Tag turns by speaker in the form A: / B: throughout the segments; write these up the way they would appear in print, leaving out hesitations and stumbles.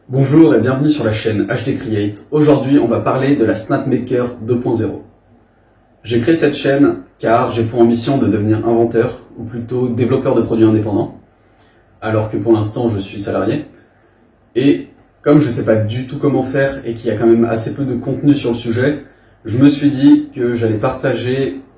A: Bonjour et bienvenue sur la chaîne HD Create. Aujourd'hui, on va parler de la SnapMaker 2.0. J'ai créé cette chaîne car j'ai pour ambition de devenir inventeur, ou plutôt développeur de produits indépendants, alors que pour l'instant je suis salarié. Et comme je ne sais pas du tout comment faire et qu'il y a quand même assez peu de contenu sur le sujet, je me suis dit que j'allais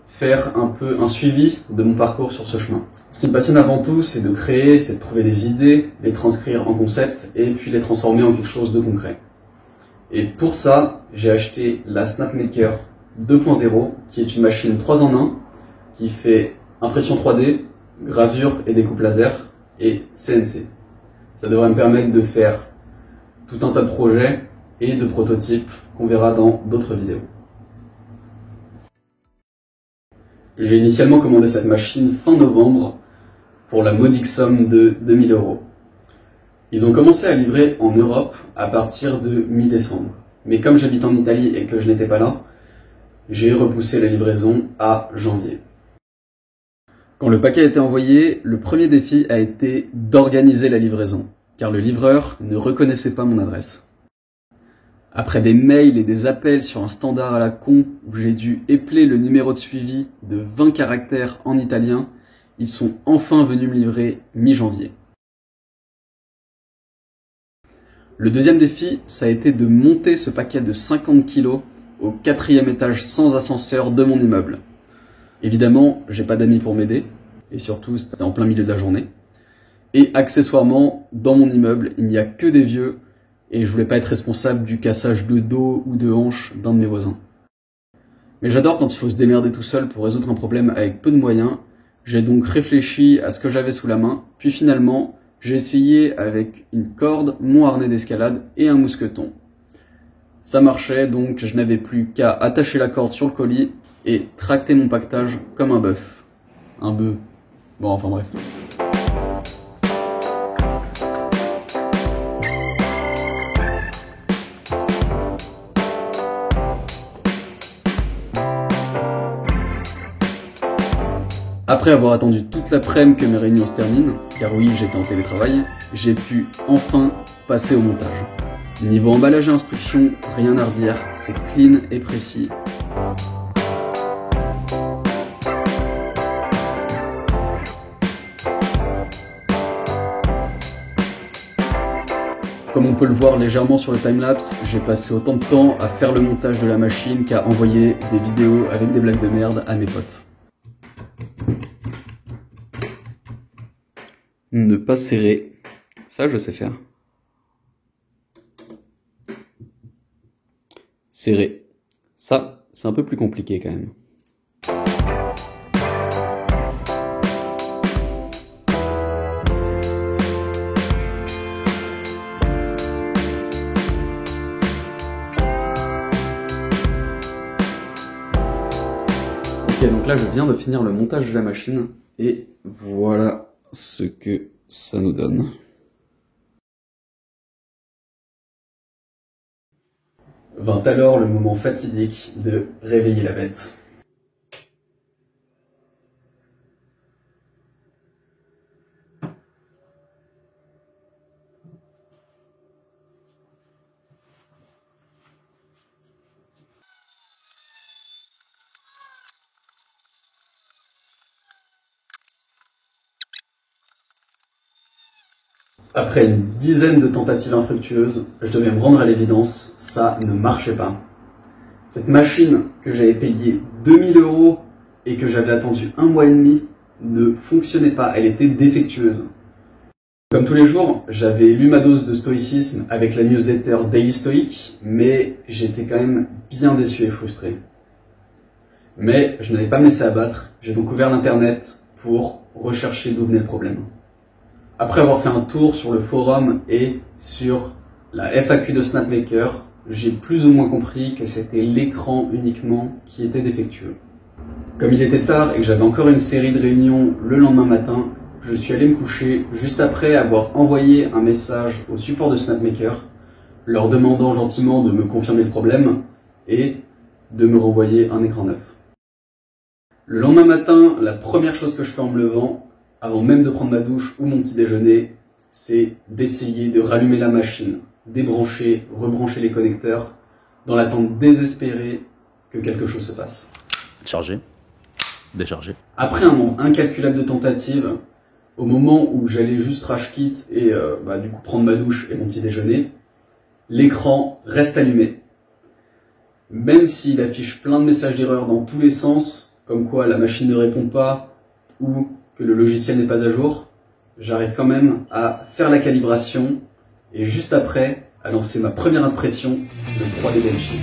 A: faire un peu un suivi de mon parcours sur ce chemin. Ce qui me passionne avant tout, c'est de créer, c'est de trouver des idées, les transcrire en concept et puis les transformer en quelque chose de concret. Et pour ça, j'ai acheté la SnapMaker 2.0, qui est une machine 3 en 1, qui fait impression 3D, gravure et découpe laser, et CNC. Ça devrait me permettre de faire tout un tas de projets et de prototypes qu'on verra dans d'autres vidéos. J'ai initialement commandé cette machine fin novembre pour la modique somme de 2000 €. Ils ont commencé à livrer en Europe à partir de mi-décembre. Mais comme j'habite en Italie et que je n'étais pas là, j'ai repoussé la livraison à janvier. Quand le paquet a été envoyé, le premier défi a été d'organiser la livraison, car le livreur ne reconnaissait pas mon adresse. Après des mails et des appels sur un standard à la con où j'ai dû épeler le numéro de suivi de 20 caractères en italien, ils sont enfin venus me livrer mi-janvier. Le deuxième défi, ça a été de monter ce paquet de 50 kg au 4e étage sans ascenseur de mon immeuble. Évidemment, j'ai pas d'amis pour m'aider, et surtout c'était en plein milieu de la journée. Et accessoirement, dans mon immeuble, il n'y a que des vieux, et je voulais pas être responsable du cassage de dos ou de hanche d'un de mes voisins. Mais j'adore quand il faut se démerder tout seul pour résoudre un problème avec peu de moyens. J'ai donc réfléchi à ce que j'avais sous la main, puis finalement, j'ai essayé avec une corde, mon harnais d'escalade et un mousqueton. Ça marchait, donc je n'avais plus qu'à attacher la corde sur le colis et tracter mon paquetage comme un bœuf. Un bœuf. Bon, enfin bref. Après avoir attendu toute l'après-midi que mes réunions se terminent, car oui, j'étais en télétravail, j'ai pu enfin passer au montage. Niveau emballage et instruction, rien à redire, c'est clean et précis. Comme on peut le voir légèrement sur le timelapse, j'ai passé autant de temps à faire le montage de la machine qu'à envoyer des vidéos avec des blagues de merde à mes potes. Ne pas serrer, ça je sais faire. Serrer, ça c'est un peu plus compliqué quand même. Ok, donc là je viens de finir le montage de la machine et voilà ce que ça nous donne. Vint alors le moment fatidique de réveiller la bête. Après une dizaine de tentatives infructueuses, je devais me rendre à l'évidence, ça ne marchait pas. Cette machine que j'avais payée 2000 € et que j'avais attendu 1 mois et demi ne fonctionnait pas, elle était défectueuse. Comme tous les jours, j'avais lu ma dose de stoïcisme avec la newsletter Daily Stoic, mais j'étais quand même bien déçu et frustré. Mais je n'avais pas me laissé abattre, j'ai donc ouvert l'internet pour rechercher d'où venait le problème. Après avoir fait un tour sur le forum et sur la FAQ de SnapMaker, j'ai plus ou moins compris que c'était l'écran uniquement qui était défectueux. Comme il était tard et que j'avais encore une série de réunions le lendemain matin, je suis allé me coucher juste après avoir envoyé un message au support de SnapMaker, leur demandant gentiment de me confirmer le problème et de me renvoyer un écran neuf. Le lendemain matin, la première chose que je fais en me levant, avant même de prendre ma douche ou mon petit déjeuner, c'est d'essayer de rallumer la machine, débrancher, rebrancher les connecteurs, dans l'attente désespérée que quelque chose se passe.
B: Charger, décharger.
A: Après un nombre incalculable de tentatives, au moment où j'allais juste rage quit et du coup prendre ma douche et mon petit déjeuner, l'écran reste allumé. Même s'il affiche plein de messages d'erreur dans tous les sens, comme quoi la machine ne répond pas ou que le logiciel n'est pas à jour, j'arrive quand même à faire la calibration et juste après à lancer ma première impression de 3D Benching.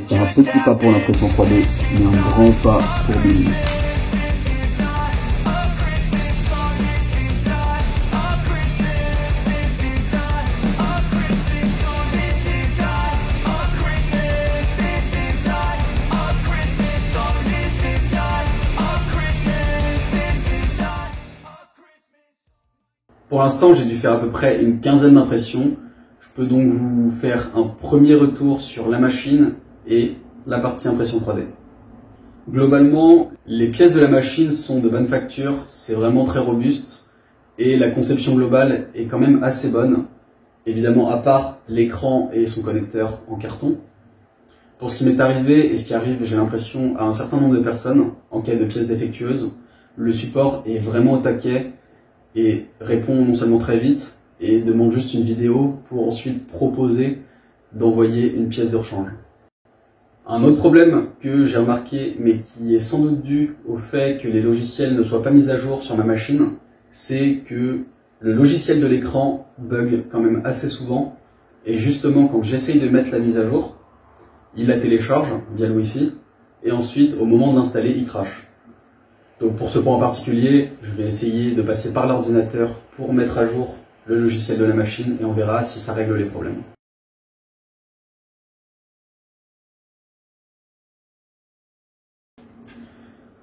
C: C'est un petit pas pour l'impression 3D, mais un grand pas pour Billy.
A: Pour l'instant, j'ai dû faire à peu près une quinzaine d'impressions. Je peux donc vous faire un premier retour sur la machine et la partie impression 3D. Globalement, les pièces de la machine sont de bonne facture, c'est vraiment très robuste et la conception globale est quand même assez bonne, évidemment à part l'écran et son connecteur en carton. Pour ce qui m'est arrivé et ce qui arrive, j'ai l'impression, à un certain nombre de personnes en cas de pièces défectueuses, le support est vraiment au taquet et répond non seulement très vite et demande juste une vidéo pour ensuite proposer d'envoyer une pièce de rechange. Un autre problème que j'ai remarqué, mais qui est sans doute dû au fait que les logiciels ne soient pas mis à jour sur ma machine, c'est que le logiciel de l'écran bug quand même assez souvent, et justement quand j'essaye de mettre la mise à jour, il la télécharge via le Wi-Fi, et ensuite au moment de l'installer, il crache. Donc pour ce point en particulier, je vais essayer de passer par l'ordinateur pour mettre à jour le logiciel de la machine, et on verra si ça règle les problèmes.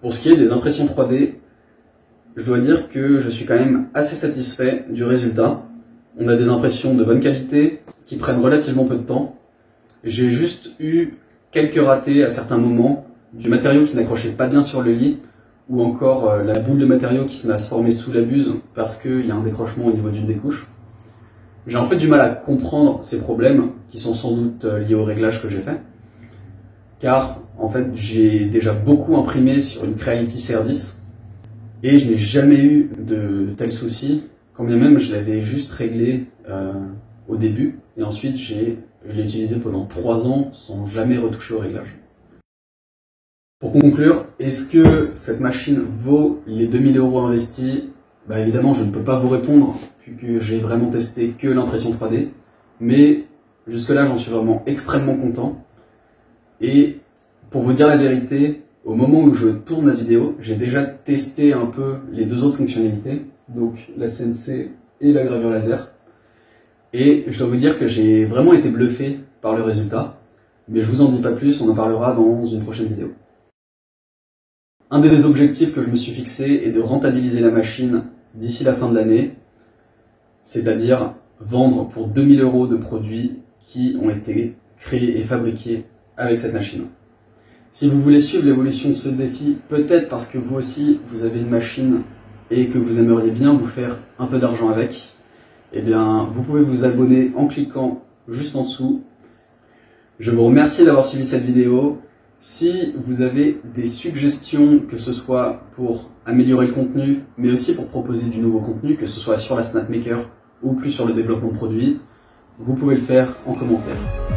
A: Pour ce qui est des impressions 3D, je dois dire que je suis quand même assez satisfait du résultat. On a des impressions de bonne qualité qui prennent relativement peu de temps. J'ai juste eu quelques ratés à certains moments, du matériau qui n'accrochait pas bien sur le lit, ou encore la boule de matériau qui se met à se former sous la buse parce qu'il y a un décrochement au niveau d'une des couches. J'ai un peu du mal à comprendre ces problèmes qui sont sans doute liés au réglage que j'ai fait, car en fait j'ai déjà beaucoup imprimé sur une Creality CR10 et je n'ai jamais eu de tels soucis, quand bien même je l'avais juste réglé au début et ensuite je l'ai utilisé pendant 3 ans sans jamais retoucher au réglage. Pour conclure, est-ce que cette machine vaut les 2000 € investis? Évidemment, je ne peux pas vous répondre, puisque j'ai vraiment testé que l'impression 3D, mais jusque-là, j'en suis vraiment extrêmement content. Et pour vous dire la vérité, au moment où je tourne la vidéo, j'ai déjà testé un peu les deux autres fonctionnalités, donc la CNC et la gravure laser. Et je dois vous dire que j'ai vraiment été bluffé par le résultat, mais je vous en dis pas plus, on en parlera dans une prochaine vidéo. Un des objectifs que je me suis fixé est de rentabiliser la machine d'ici la fin de l'année, c'est-à-dire vendre pour 2000 € de produits qui ont été créés et fabriqués avec cette machine. Si vous voulez suivre l'évolution de ce défi, peut-être parce que vous aussi vous avez une machine et que vous aimeriez bien vous faire un peu d'argent avec, eh bien vous pouvez vous abonner en cliquant juste en dessous. Je vous remercie d'avoir suivi cette vidéo. Si vous avez des suggestions, que ce soit pour améliorer le contenu, mais aussi pour proposer du nouveau contenu, que ce soit sur la SnapMaker ou plus sur le développement de produit, vous pouvez le faire en commentaire.